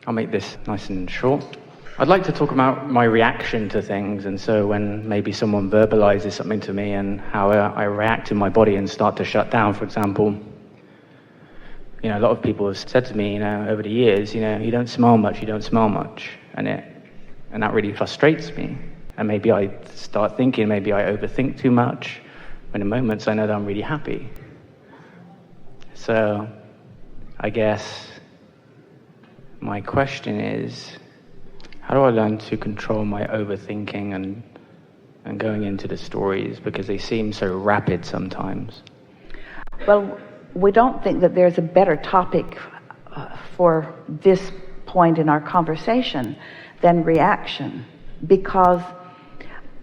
I'll make this nice and short. I'd like to talk about my reaction to things, and so when maybe someone verbalizes something to me and how I react in my body and start to shut down, for example. You know, a lot of people have said to me, you know, over the years, you know, you don't smile much, and that really frustrates me. And maybe I start thinking, maybe I overthink too much, when in moments I know that I'm really happy. So, I guess my question is, how do I learn to control my overthinking and going into the stories, because they seem so rapid sometimes? Well, we don't think that there's a better topic for this point in our conversation than reaction, because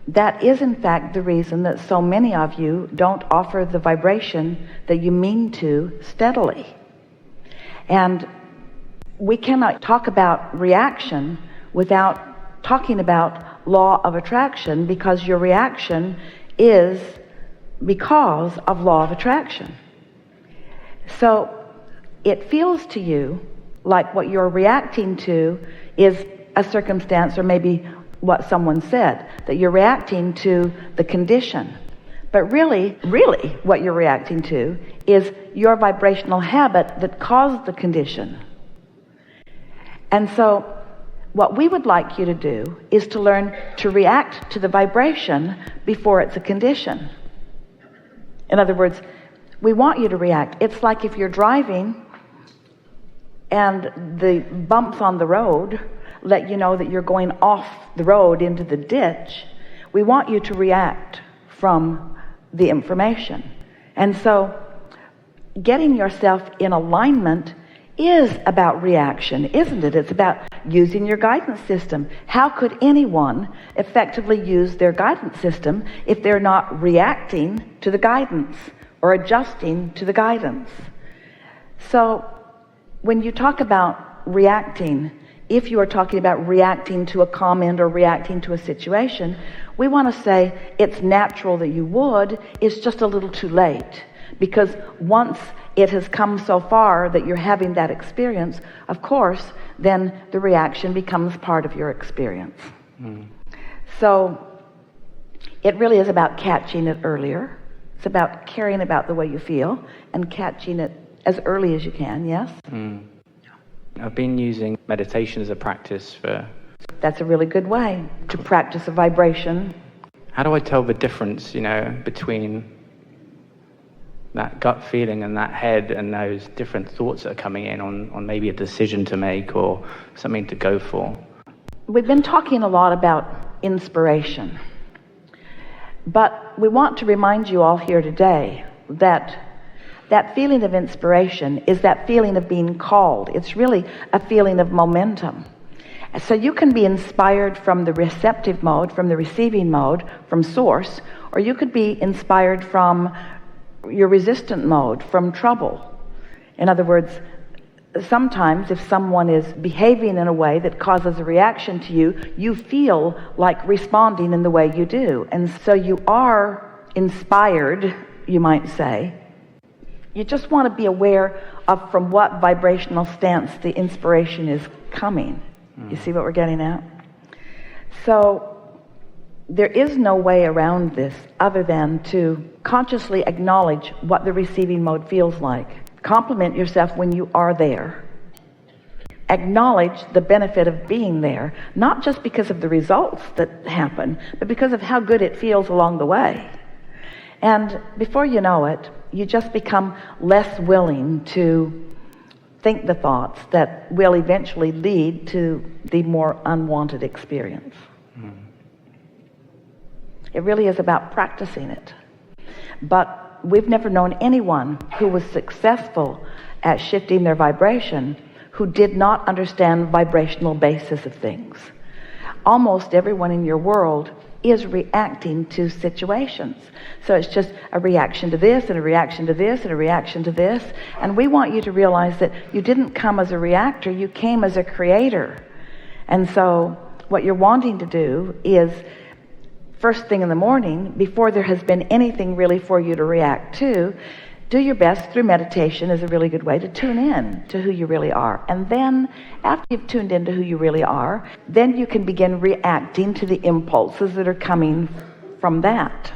that is in fact the reason that so many of you don't offer the vibration that you mean to steadily. And we cannot talk about reaction without talking about law of attraction, because your reaction is because of law of attraction. So it feels to you like what you're reacting to is a circumstance, or maybe what someone said, that you're reacting to the condition. But really what you're reacting to is your vibrational habit that caused the condition. And so what we would like you to do is to learn to react to the vibration before it's a condition. In other words, we want you to react. It's like if you're driving and the bumps on the road let you know that you're going off the road into the ditch. We want you to react from the information. And so getting yourself in alignment is about reaction, isn't it? It's about using your guidance system. How could anyone effectively use their guidance system if they're not reacting to the guidance or adjusting to the guidance? So when you talk about reacting, if you are talking about reacting to a comment or reacting to a situation, we want to say it's natural that you would, it's just a little too late. Because once it has come so far that you're having that experience, of course, then the reaction becomes part of your experience. So it really is about catching it earlier. It's about caring about the way you feel and catching it as early as you can, yes? I've been using meditation as a practice for... That's a really good way to practice a vibration. How do I tell the difference, you know, between that gut feeling and that head and those different thoughts that are coming in on maybe a decision to make or something to go for? We've been talking a lot about inspiration, but we want to remind you all here today that that feeling of inspiration is that feeling of being called. It's really a feeling of momentum. So you can be inspired from the receptive mode, from the receiving mode, from source, or you could be inspired from your resistant mode, from trouble. In other words, sometimes if someone is behaving in a way that causes a reaction to you, you feel like responding in the way you do. And so you are inspired, you might say. You just want to be aware of from what vibrational stance the inspiration is coming. You see what we're getting at? So there is no way around this other than to consciously acknowledge what the receiving mode feels like. Compliment yourself when you are there. Acknowledge the benefit of being there, not just because of the results that happen, but because of how good it feels along the way. And before you know it, you just become less willing to think the thoughts that will eventually lead to the more unwanted experience. It really is about practicing it. But we've never known anyone who was successful at shifting their vibration who did not understand vibrational basis of things. Almost everyone in your world is reacting to situations. So it's just a reaction to this and a reaction to this and a reaction to this. And we want you to realize that you didn't come as a reactor, you came as a creator. And so what you're wanting to do is, first thing in the morning, before there has been anything really for you to react to do your best through meditation is a really good way to tune in to who you really are. And then after you've tuned into who you really are, then you can begin reacting to the impulses that are coming from that.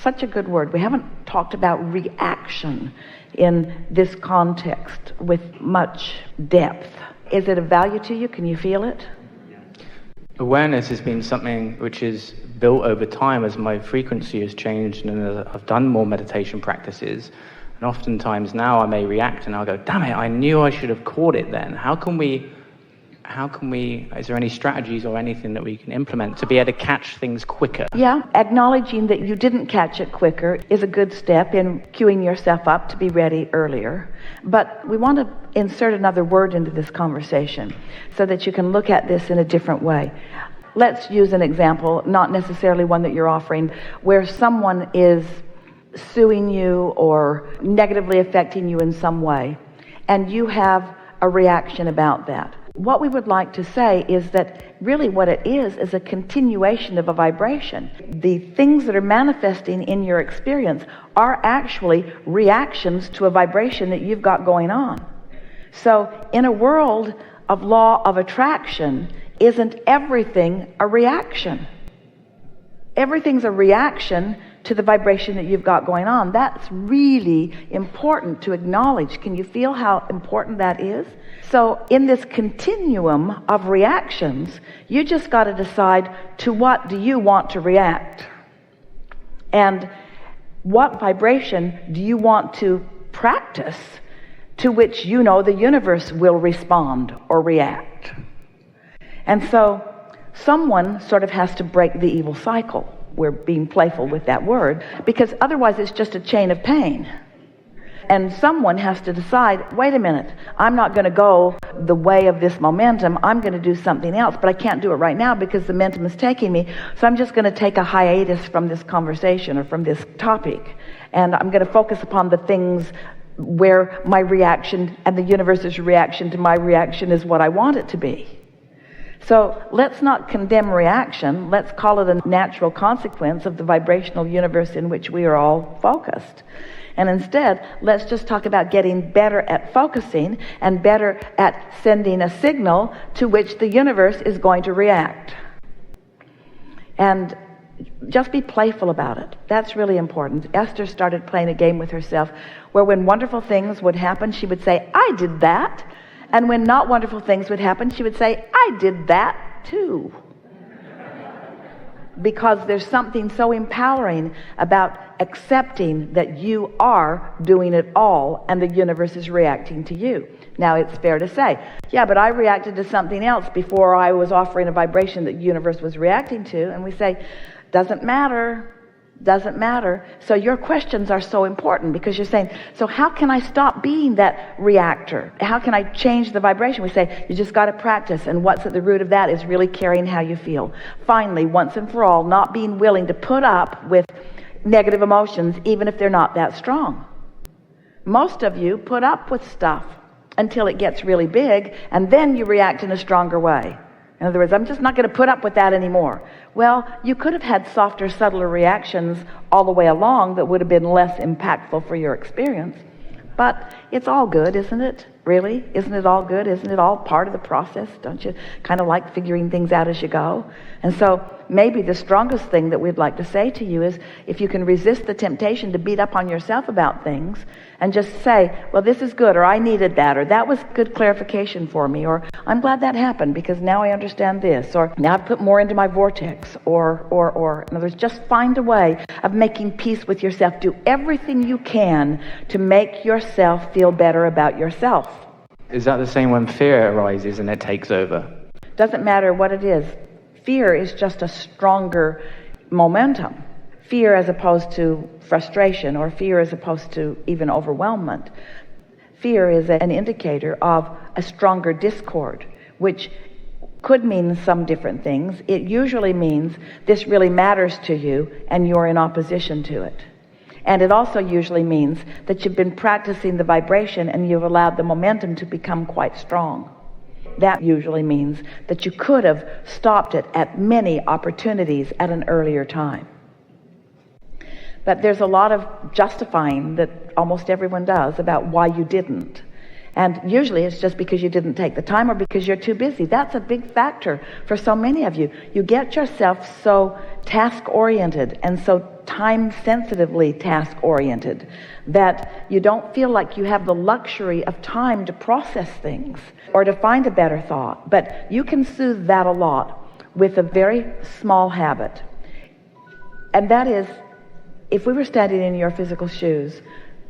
Such a good word. We haven't talked about reaction in this context with much depth. Is it of value to you? Can you feel it? Awareness has been something which is built over time as my frequency has changed and as I've done more meditation practices. And oftentimes now I may react and I'll go, damn it, I knew I should have caught it then. How can we, is there any strategies or anything that we can implement to be able to catch things quicker? Yeah, acknowledging that you didn't catch it quicker is a good step in queuing yourself up to be ready earlier. But we want to insert another word into this conversation so that you can look at this in a different way. Let's use an example, not necessarily one that you're offering, where someone is suing you or negatively affecting you in some way, and you have a reaction about that. What we would like to say is that really what it is a continuation of a vibration. The things that are manifesting in your experience are actually reactions to a vibration that you've got going on. So in a world of law of attraction, isn't everything a reaction? Everything's a reaction to the vibration that you've got going on. That's really important to acknowledge. Can you feel how important that is? So in this continuum of reactions, you just got to decide to what do you want to react? And what vibration do you want to practice to which you know the universe will respond or react? And so someone sort of has to break the evil cycle. We're being playful with that word, because otherwise it's just a chain of pain. And someone has to decide, wait a minute, I'm not going to go the way of this momentum. I'm going to do something else, but I can't do it right now because the momentum is taking me. So I'm just going to take a hiatus from this conversation or from this topic. And I'm going to focus upon the things where my reaction and the universe's reaction to my reaction is what I want it to be. So let's not condemn reaction. Let's call it a natural consequence of the vibrational universe in which we are all focused. And instead, let's just talk about getting better at focusing and better at sending a signal to which the universe is going to react. And just be playful about it. That's really important. Esther started playing a game with herself where when wonderful things would happen, she would say, I did that. And when not wonderful things would happen, she would say, I did that too. Because there's something so empowering about accepting that you are doing it all and the universe is reacting to you. Now, it's fair to say, yeah, but I reacted to something else before I was offering a vibration that the universe was reacting to. And we say, doesn't matter. Doesn't matter. So your questions are so important because you're saying, so how can I stop being that reactor? How can I change the vibration? We say, you just got to practice. And what's at the root of that is really caring how you feel. Finally, once and for all, not being willing to put up with negative emotions, even if they're not that strong. Most of you put up with stuff until it gets really big, and then you react in a stronger way. In other words, I'm just not going to put up with that anymore. Well, you could have had softer, subtler reactions all the way along that would have been less impactful for your experience. But it's all good, isn't it? Really? Isn't it all good? Isn't it all part of the process? Don't you kind of like figuring things out as you go? And so maybe the strongest thing that we'd like to say to you is if you can resist the temptation to beat up on yourself about things and just say, well, this is good, or I needed that, or that was good clarification for me, or I'm glad that happened because now I understand this, or now I've put more into my vortex, or. In other words, just find a way of making peace with yourself. Do everything you can to make yourself feel better about yourself. Is that the same when fear arises and it takes over? Doesn't matter what it is. Fear is just a stronger momentum. Fear as opposed to frustration, or fear as opposed to even overwhelmment. Fear is an indicator of a stronger discord, which could mean some different things. It usually means this really matters to you and you're in opposition to it. And it also usually means that you've been practicing the vibration and you've allowed the momentum to become quite strong. That usually means that you could have stopped it at many opportunities at an earlier time. But there's a lot of justifying that almost everyone does about why you didn't. And usually it's just because you didn't take the time or because you're too busy. That's a big factor for so many of you. You get yourself so task-oriented and so time-sensitively task-oriented that you don't feel like you have the luxury of time to process things or to find a better thought. But you can soothe that a lot with a very small habit. And that is, if we were standing in your physical shoes,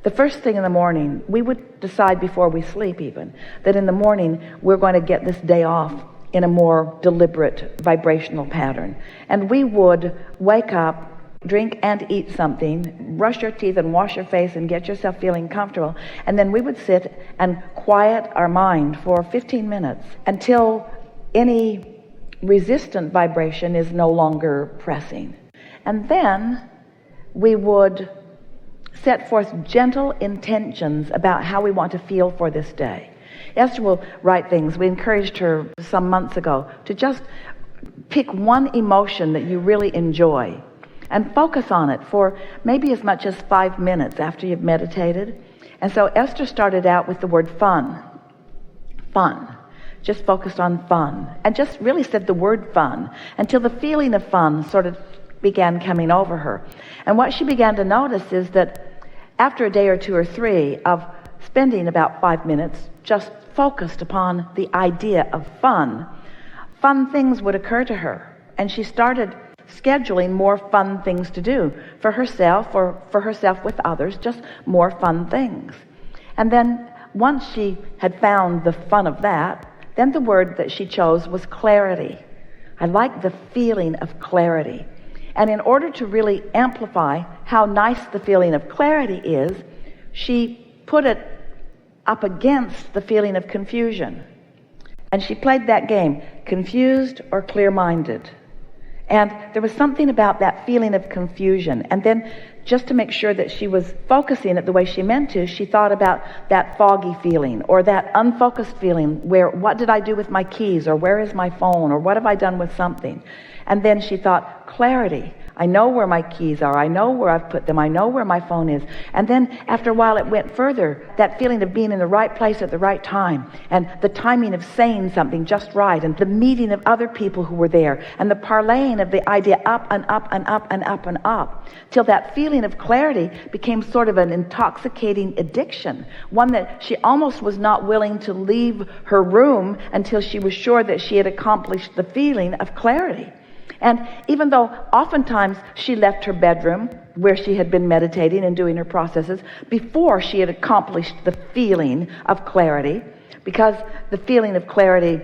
the first thing in the morning, we would decide before we sleep even, that in the morning we're going to get this day off in a more deliberate vibrational pattern. And we would wake up, drink and eat something, brush your teeth and wash your face and get yourself feeling comfortable. And then we would sit and quiet our mind for 15 minutes until any resistant vibration is no longer pressing. And then we would set forth gentle intentions about how we want to feel for this day. Esther will write things. We encouraged her some months ago to just pick one emotion that you really enjoy and focus on it for maybe as much as 5 minutes after you've meditated. And so Esther started out with the word fun. Fun. Just focused on fun. And just really said the word fun until the feeling of fun sort of began coming over her. And what she began to notice is that after a day or two or three of spending about 5 minutes just focused upon the idea of fun, fun things would occur to her. And she started scheduling more fun things to do for herself or for herself with others, just more fun things. And then once she had found the fun of that, then the word that she chose was clarity. I like the feeling of clarity. And in order to really amplify how nice the feeling of clarity is, she put it up against the feeling of confusion. And she played that game, confused or clear-minded. And there was something about that feeling of confusion. And then just to make sure that she was focusing it the way she meant to, she thought about that foggy feeling or that unfocused feeling where, what did I do with my keys, or where is my phone, or what have I done with something? And then she thought, clarity. I know where my keys are. I know where I've put them. I know where my phone is. And then after a while it went further, that feeling of being in the right place at the right time, and the timing of saying something just right, and the meeting of other people who were there, and the parlaying of the idea up and up and up and up and up, till that feeling of clarity became sort of an intoxicating addiction, one that she almost was not willing to leave her room until she was sure that she had accomplished the feeling of clarity. And even though oftentimes she left her bedroom where she had been meditating and doing her processes before she had accomplished the feeling of clarity, because the feeling of clarity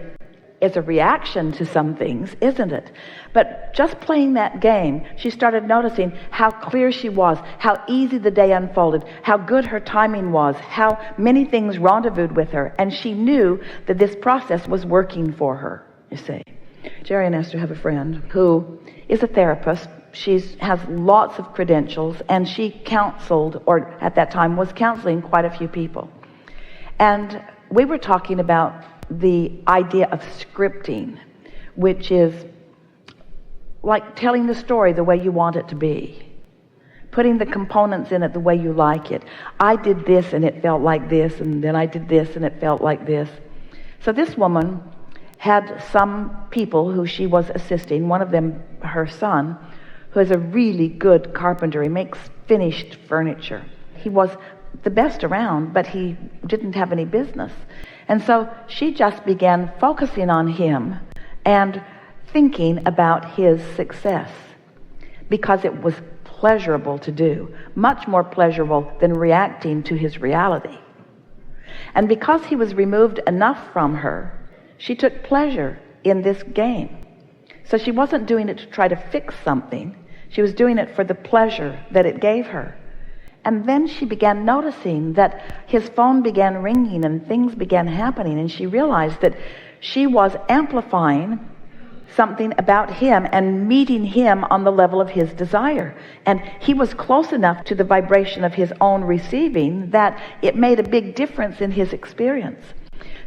is a reaction to some things, isn't it? But just playing that game, she started noticing how clear she was, how easy the day unfolded, how good her timing was, how many things rendezvoused with her, and she knew that this process was working for her, you see. Jerry and Esther have a friend who is a therapist. She has lots of credentials, and she counseled, or at that time was counseling, quite a few people. And we were talking about the idea of scripting, which is like telling the story the way you want it to be, putting the components in it the way you like it. I did this and it felt like this, and then I did this and it felt like this. So this woman had some people who she was assisting, one of them her son, who is a really good carpenter. He makes finished furniture. He was the best around, but he didn't have any business. And so she just began focusing on him and thinking about his success, because it was pleasurable to do, much more pleasurable than reacting to his reality. And because he was removed enough from her, she took pleasure in this game. So she wasn't doing it to try to fix something. She was doing it for the pleasure that it gave her. And then she began noticing that his phone began ringing and things began happening, and she realized that she was amplifying something about him and meeting him on the level of his desire. And he was close enough to the vibration of his own receiving that it made a big difference in his experience.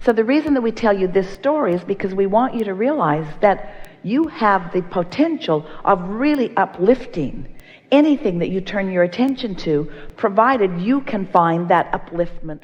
So the reason that we tell you this story is because we want you to realize that you have the potential of really uplifting anything that you turn your attention to, provided you can find that upliftment